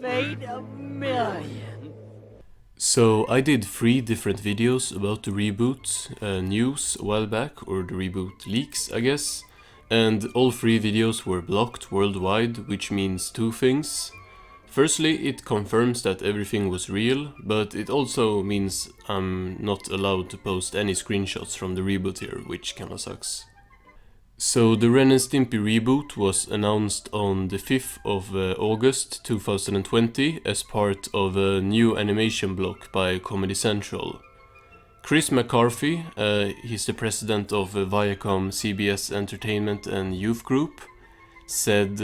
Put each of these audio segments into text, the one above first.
Wait a million. So I did 3 different videos about the reboot news a while back, or the reboot leaks, I guess. And all 3 videos were blocked worldwide, which means 2 things. Firstly, it confirms that everything was real, but it also means I'm not allowed to post any screenshots from the reboot here, which kinda sucks. So the Ren and Stimpy reboot was announced on the 5th of August 2020 as part of a new animation block by Comedy Central. Chris McCarthy, he's the president of Viacom CBS Entertainment and Youth Group, said,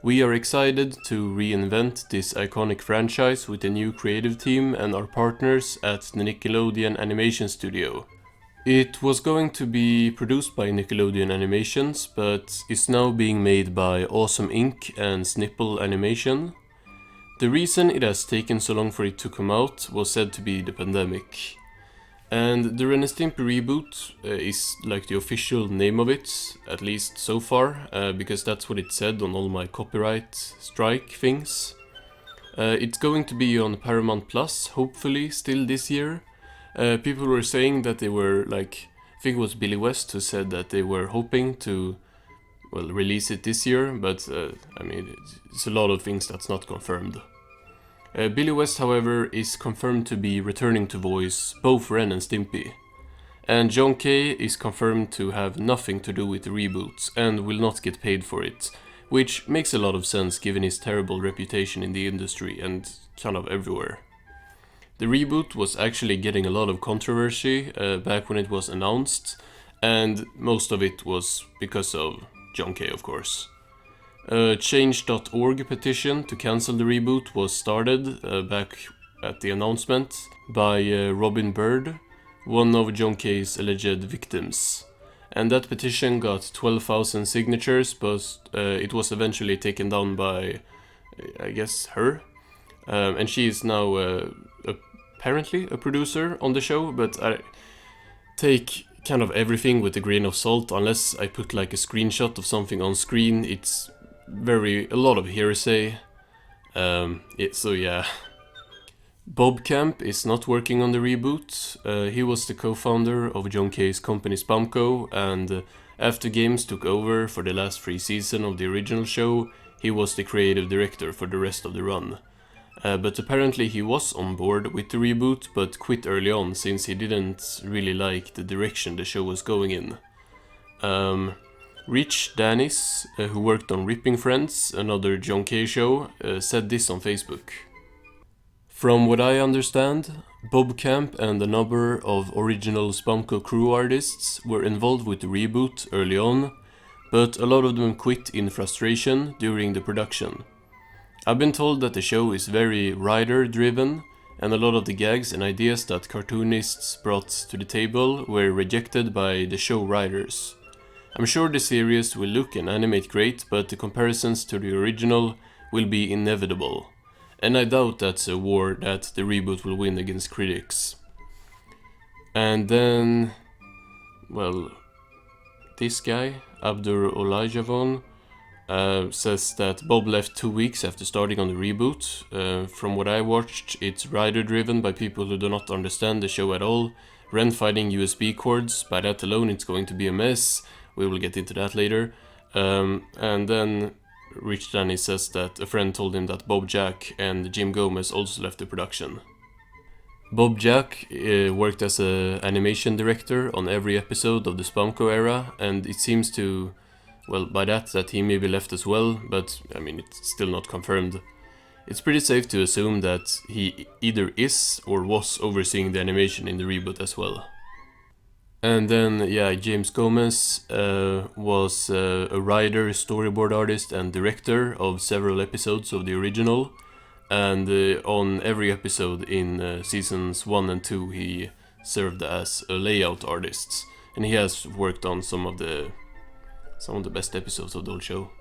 "We are excited to reinvent this iconic franchise with a new creative team and our partners at the Nickelodeon Animation Studio. It was going to be produced by Nickelodeon Animations, but is now being made by Awesome Inc. and Snipple Animation. The reason it has taken so long for it to come out was said to be the pandemic." And the Ren and Stimpy reboot is like the official name of it, at least so far, because that's what it said on all my copyright strike things. It's going to be on Paramount Plus, hopefully still this year. People were saying that they were like, I think it was Billy West who said that they were hoping to, well, release it this year, but I mean, it's a lot of things that's not confirmed. Billy West, however, is confirmed to be returning to voice both Ren and Stimpy. And John Kay is confirmed to have nothing to do with the reboot and will not get paid for it, which makes a lot of sense given his terrible reputation in the industry and kind of everywhere. The reboot was actually getting a lot of controversy back when it was announced, and most of it was because of John Kay, of course. A Change.org petition to cancel the reboot was started back at the announcement by Robin Bird, one of John Kay's alleged victims. And that petition got 12,000 signatures, but it was eventually taken down by, I guess, her. And she is now apparently a producer on the show, but I take kind of everything with a grain of salt. Unless I put like a screenshot of something on screen, it's a lot of hearsay. So yeah. Bob Camp is not working on the reboot. He was the co-founder of John Kay's company Spamco, and after Games took over for the last 3 seasons of the original show, he was the creative director for the rest of the run. But apparently he was on board with the reboot, but quit early on since he didn't really like the direction the show was going in. Rich Danis, who worked on Ripping Friends, another John Kay show, said this on Facebook. "From what I understand, Bob Camp and a number of original Spamco crew artists were involved with the reboot early on, but a lot of them quit in frustration during the production. I've been told that the show is very writer-driven, and a lot of the gags and ideas that cartoonists brought to the table were rejected by the show writers. I'm sure the series will look and animate great, but the comparisons to the original will be inevitable. And I doubt that's a war that the reboot will win against critics." And then, well, this guy, Abdur Olajavon, says that Bob left 2 weeks after starting on the reboot. From what I watched, it's writer-driven by people who do not understand the show at all. Ren fighting USB cords, by that alone it's going to be a mess. We will get into that later. And then Rich Danny says that a friend told him that Bob Jack and Jim Gomez also left the production. Bob Jack worked as an animation director on every episode of the Spamco era, and it seems to, well, by that he maybe left as well, but I mean, it's still not confirmed. It's pretty safe to assume that he either is or was overseeing the animation in the reboot as well. And then, yeah, James Gomez was a writer, storyboard artist, and director of several episodes of the original. And on every episode in seasons 1 and 2, he served as a layout artist. And he has worked on some of the best episodes of the old show.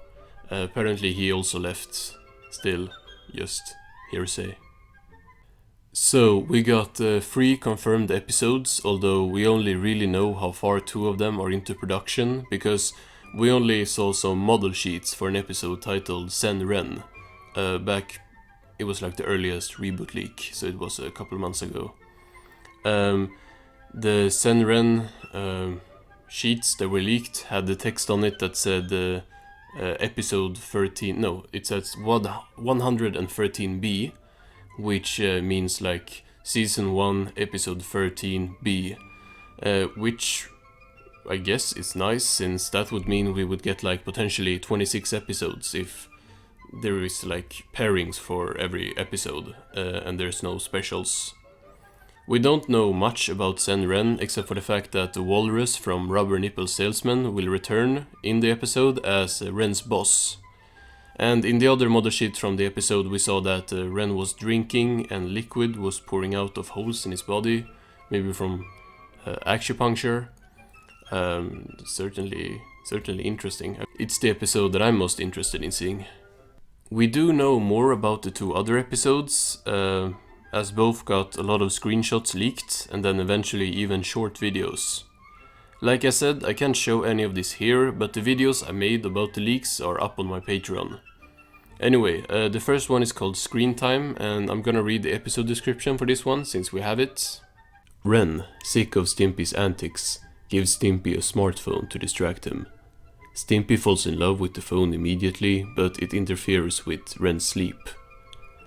Apparently, he also left. Still, just hearsay. So, we got 3 confirmed episodes, although we only really know how far 2 of them are into production, because we only saw some model sheets for an episode titled Sen Ren, back It was like the earliest Reboot leak, so it was a couple months ago. The Senren sheets that were leaked had the text on it that said episode 13, no, it says 113B, which means like season 1 episode 13B, which I guess is nice, since that would mean we would get like potentially 26 episodes if there is like pairings for every episode, and there's no specials. We don't know much about Senren except for the fact that the walrus from Rubber Nipple Salesman will return in the episode as Ren's boss. And in the other model sheet from the episode we saw that Ren was drinking and liquid was pouring out of holes in his body, maybe from acupuncture. Certainly interesting. It's the episode that I'm most interested in seeing. We do know more about the 2 other episodes, as both got a lot of screenshots leaked and then eventually even short videos. Like I said, I can't show any of this here, but the videos I made about the leaks are up on my Patreon. Anyway, the first one is called Screen Time, and I'm gonna read the episode description for this one since we have it. Ren, sick of Stimpy's antics, gives Stimpy a smartphone to distract him. Stimpy falls in love with the phone immediately, but it interferes with Ren's sleep.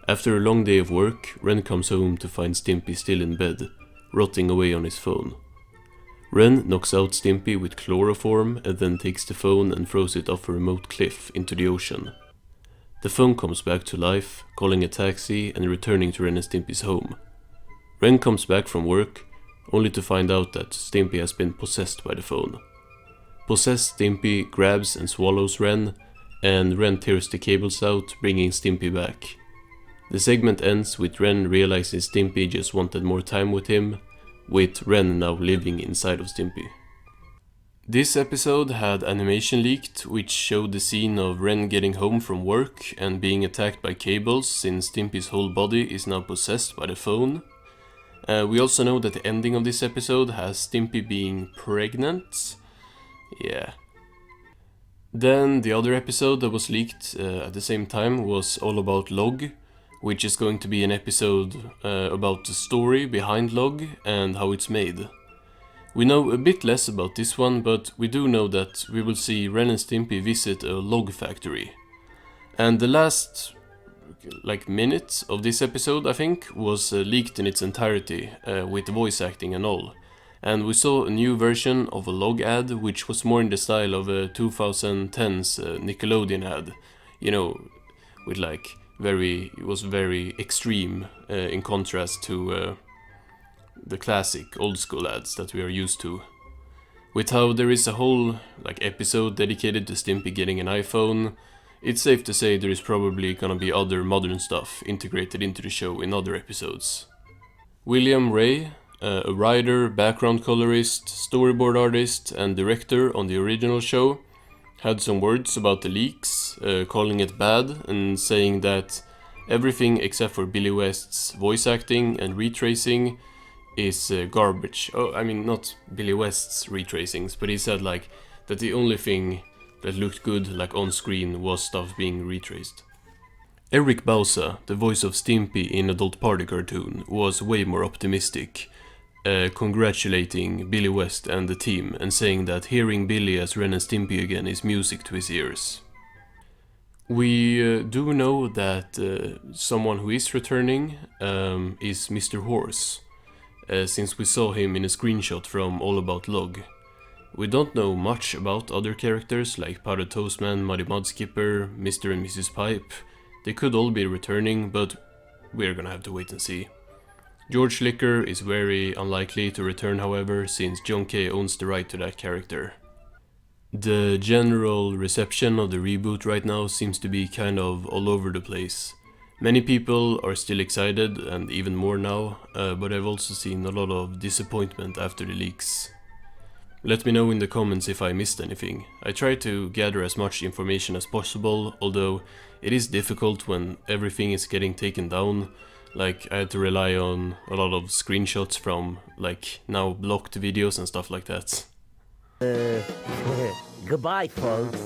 After a long day of work, Ren comes home to find Stimpy still in bed, rotting away on his phone. Ren knocks out Stimpy with chloroform and then takes the phone and throws it off a remote cliff into the ocean. The phone comes back to life, calling a taxi and returning to Ren and Stimpy's home. Ren comes back from work, only to find out that Stimpy has been possessed by the phone. Possessed Stimpy grabs and swallows Ren, and Ren tears the cables out, bringing Stimpy back. The segment ends with Ren realizing Stimpy just wanted more time with him, with Ren now living inside of Stimpy. This episode had animation leaked, which showed the scene of Ren getting home from work and being attacked by cables, since Stimpy's whole body is now possessed by the phone. We also know that the ending of this episode has Stimpy being pregnant. Yeah. Then the other episode that was leaked at the same time was all about Log, which is going to be an episode about the story behind Log and how it's made. We know a bit less about this one, but we do know that we will see Ren and Stimpy visit a log factory. And the last minute of this episode, I think, was leaked in its entirety, with voice acting and all. And we saw a new version of a log ad, which was more in the style of a 2010's Nickelodeon ad. You know, with it was very extreme in contrast to the classic old school ads that we are used to. With how there is a whole episode dedicated to Stimpy getting an iPhone, it's safe to say there is probably gonna be other modern stuff integrated into the show in other episodes. William Ray, a writer, background colorist, storyboard artist and director on the original show, had some words about the leaks, calling it bad and saying that everything except for Billy West's voice acting and retracing is garbage. Oh, I mean, not Billy West's retracings, but he said that the only thing that looked good on screen was stuff being retraced. Eric Bauza, the voice of Stimpy in Adult Party cartoon, was way more optimistic, congratulating Billy West and the team and saying that hearing Billy as Ren and Stimpy again is music to his ears. We do know that someone who is returning is Mr. Horse, since we saw him in a screenshot from All About Log. We don't know much about other characters like Powdered Toastman, Muddy Mudskipper, Mr. and Mrs. Pipe. They could all be returning, but we're gonna have to wait and see. George Licker is very unlikely to return, however, since John Kay owns the right to that character. The general reception of the reboot right now seems to be kind of all over the place. Many people are still excited, and even more now, but I've also seen a lot of disappointment after the leaks. Let me know in the comments if I missed anything. I try to gather as much information as possible, although it is difficult when everything is getting taken down. I had to rely on a lot of screenshots from now blocked videos and stuff like that. Goodbye, folks.